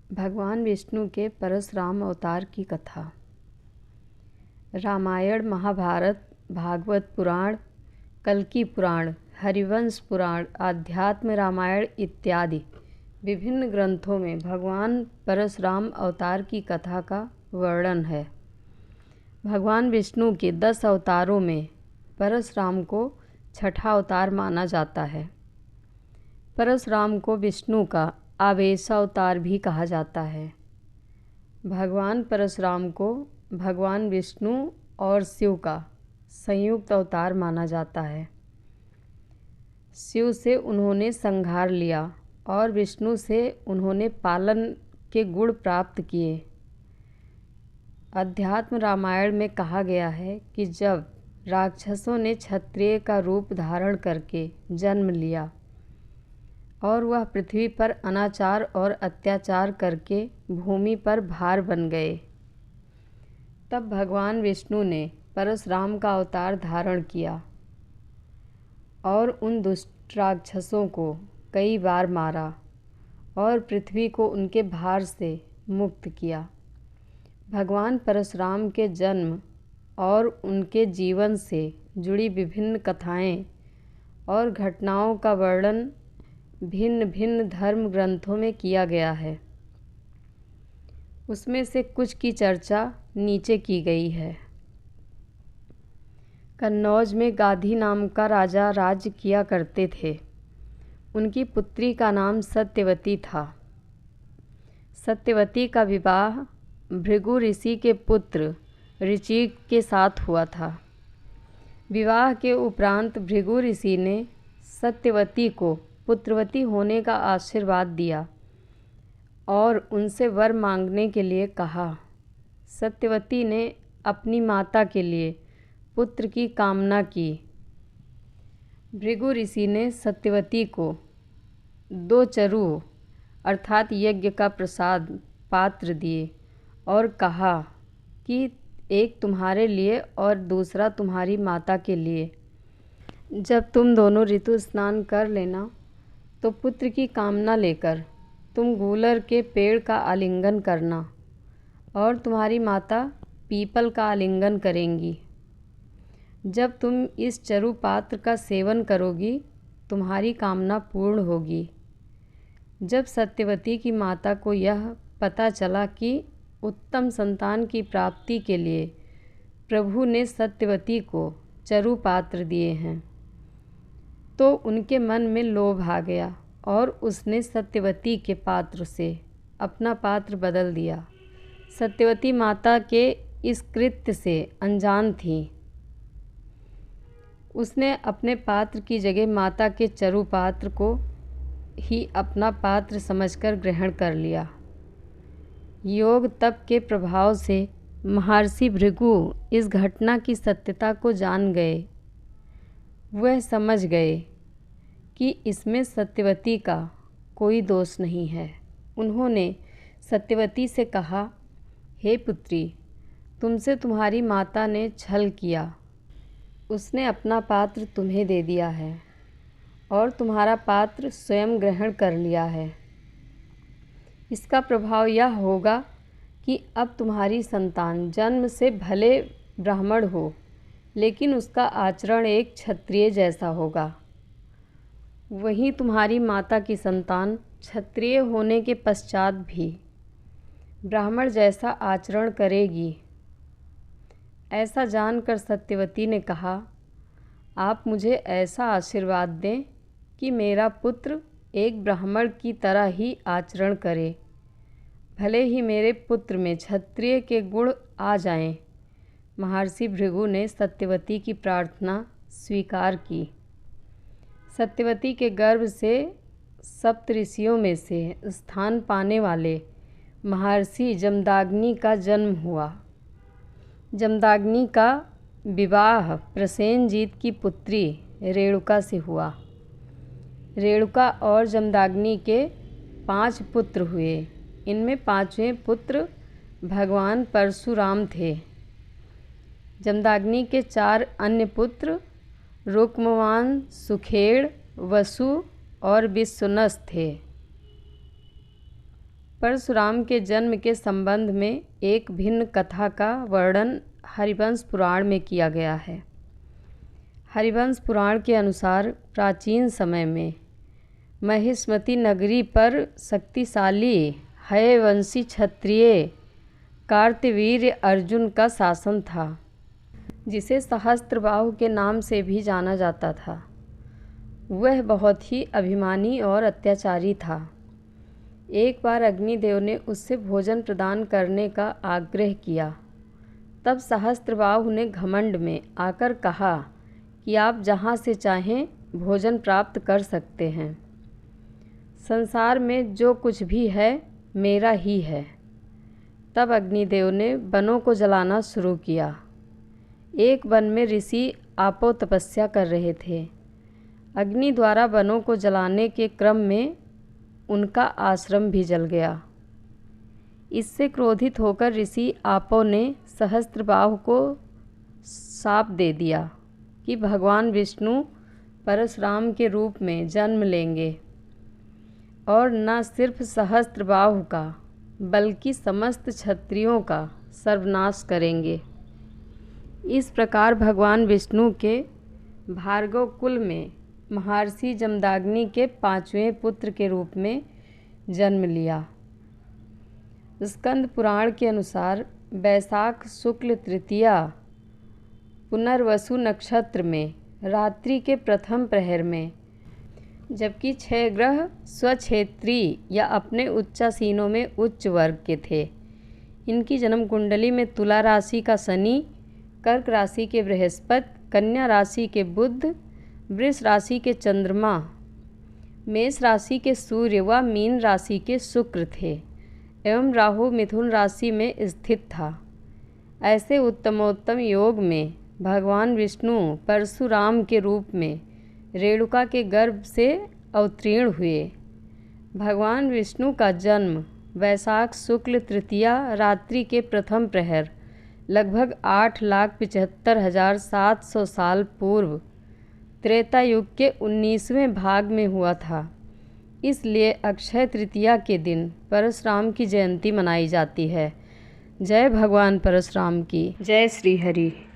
भगवान विष्णु के परशुराम अवतार की कथा। रामायण, महाभारत, भागवत पुराण, कल्की पुराण, हरिवंश पुराण, आध्यात्म रामायण इत्यादि विभिन्न ग्रंथों में भगवान परशुराम अवतार की कथा का वर्णन है। भगवान विष्णु के 10 अवतारों में परशुराम को छठा अवतार माना जाता है। परशुराम को विष्णु का आवेशावतार भी कहा जाता है। भगवान परशुराम को भगवान विष्णु और शिव का संयुक्त अवतार माना जाता है। शिव से उन्होंने संहार लिया और विष्णु से उन्होंने पालन के गुण प्राप्त किए। अध्यात्म रामायण में कहा गया है कि जब राक्षसों ने क्षत्रिय का रूप धारण करके जन्म लिया और वह पृथ्वी पर अनाचार और अत्याचार करके भूमि पर भार बन गए, तब भगवान विष्णु ने परशुराम का अवतार धारण किया और उन दुष्ट राक्षसों को कई बार मारा और पृथ्वी को उनके भार से मुक्त किया। भगवान परशुराम के जन्म और उनके जीवन से जुड़ी विभिन्न कथाएं और घटनाओं का वर्णन भिन्न भिन्न धर्म ग्रंथों में किया गया है। उसमें से कुछ की चर्चा नीचे की गई है। कन्नौज में गाधी नाम का राजा राज्य किया करते थे। उनकी पुत्री का नाम सत्यवती था। सत्यवती का विवाह भृगु ऋषि के पुत्र ऋचिक के साथ हुआ था। विवाह के उपरांत भृगु ऋषि ने सत्यवती को पुत्रवती होने का आशीर्वाद दिया और उनसे वर मांगने के लिए कहा। सत्यवती ने अपनी माता के लिए पुत्र की कामना की। भृगु ऋषि ने सत्यवती को 2 चरु अर्थात यज्ञ का प्रसाद पात्र दिए और कहा कि एक तुम्हारे लिए और दूसरा तुम्हारी माता के लिए। जब तुम दोनों ऋतु स्नान कर लेना तो पुत्र की कामना लेकर तुम गूलर के पेड़ का आलिंगन करना और तुम्हारी माता पीपल का आलिंगन करेंगी। जब तुम इस चरु पात्र का सेवन करोगी तुम्हारी कामना पूर्ण होगी। जब सत्यवती की माता को यह पता चला कि उत्तम संतान की प्राप्ति के लिए प्रभु ने सत्यवती को चरु पात्र दिए हैं, तो उनके मन में लोभ आ गया और उसने सत्यवती के पात्र से अपना पात्र बदल दिया। सत्यवती माता के इस कृत्य से अनजान थी। उसने अपने पात्र की जगह माता के चरु पात्र को ही अपना पात्र समझकर ग्रहण कर लिया। योग तप के प्रभाव से महर्षि भृगु इस घटना की सत्यता को जान गए। वह समझ गए कि इसमें सत्यवती का कोई दोष नहीं है। उन्होंने सत्यवती से कहा, हे पुत्री, तुमसे तुम्हारी माता ने छल किया। उसने अपना पात्र तुम्हें दे दिया है और तुम्हारा पात्र स्वयं ग्रहण कर लिया है। इसका प्रभाव यह होगा कि अब तुम्हारी संतान जन्म से भले ब्राह्मण हो, लेकिन उसका आचरण एक क्षत्रिय जैसा होगा। वहीं तुम्हारी माता की संतान क्षत्रिय होने के पश्चात भी ब्राह्मण जैसा आचरण करेगी। ऐसा जानकर सत्यवती ने कहा, आप मुझे ऐसा आशीर्वाद दें कि मेरा पुत्र एक ब्राह्मण की तरह ही आचरण करे, भले ही मेरे पुत्र में क्षत्रिय के गुण आ जाएं। महर्षि भृगु ने सत्यवती की प्रार्थना स्वीकार की। सत्यवती के गर्भ से सप्तऋषियों में से स्थान पाने वाले महर्षि जमदाग्नि का जन्म हुआ। जमदाग्नि का विवाह प्रसेनजीत की पुत्री रेणुका से हुआ। रेणुका और जमदाग्नि के 5 पुत्र हुए। इनमें 5वें पुत्र भगवान परशुराम थे। जमदाग्नि के 4 अन्य पुत्र रुक्मवान, सुखेड़, वसु और विश्वनस थे। परशुराम के जन्म के संबंध में एक भिन्न कथा का वर्णन हरिवंश पुराण में किया गया है। हरिवंश पुराण के अनुसार प्राचीन समय में महिष्मती नगरी पर शक्तिशाली हयवंशी क्षत्रिय कार्तवीर्य अर्जुन का शासन था, जिसे सहस्त्रबाहु के नाम से भी जाना जाता था। वह बहुत ही अभिमानी और अत्याचारी था। एक बार अग्निदेव ने उससे भोजन प्रदान करने का आग्रह किया। तब सहस्त्रबाहु ने घमंड में आकर कहा कि आप जहाँ से चाहें भोजन प्राप्त कर सकते हैं। संसार में जो कुछ भी है मेरा ही है। तब अग्निदेव ने वनों को जलाना शुरू किया। एक वन में ऋषि आपो तपस्या कर रहे थे। अग्नि द्वारा वनों को जलाने के क्रम में उनका आश्रम भी जल गया। इससे क्रोधित होकर ऋषि आपो ने सहस्त्रबाहु को शाप दे दिया कि भगवान विष्णु परशुराम के रूप में जन्म लेंगे और न सिर्फ सहस्त्रबाहु का बल्कि समस्त क्षत्रियों का सर्वनाश करेंगे। इस प्रकार भगवान विष्णु के भार्गव कुल में महर्षि जमदाग्नि के 5वें पुत्र के रूप में जन्म लिया। स्कंद पुराण के अनुसार वैशाख शुक्ल तृतीया पुनर्वसु नक्षत्र में रात्रि के प्रथम प्रहर में, जबकि 6 ग्रह स्वक्षेत्री या अपने उच्चासीनों में उच्च वर्ग के थे। इनकी जन्म कुंडली में तुला राशि का शनि, कर्क राशि के बृहस्पति, कन्या राशि के बुध, वृष राशि के चंद्रमा, मेष राशि के सूर्य व मीन राशि के शुक्र थे एवं राहु मिथुन राशि में स्थित था। ऐसे उत्तमोत्तम योग में भगवान विष्णु परशुराम के रूप में रेणुका के गर्भ से अवतीर्ण हुए। भगवान विष्णु का जन्म वैशाख शुक्ल तृतीया रात्रि के प्रथम प्रहर लगभग 8,75,700 साल पूर्व त्रेता युग के 19वें भाग में हुआ था। इसलिए अक्षय तृतीया के दिन परशुराम की जयंती मनाई जाती है। जय भगवान परशुराम की। जय श्री हरि।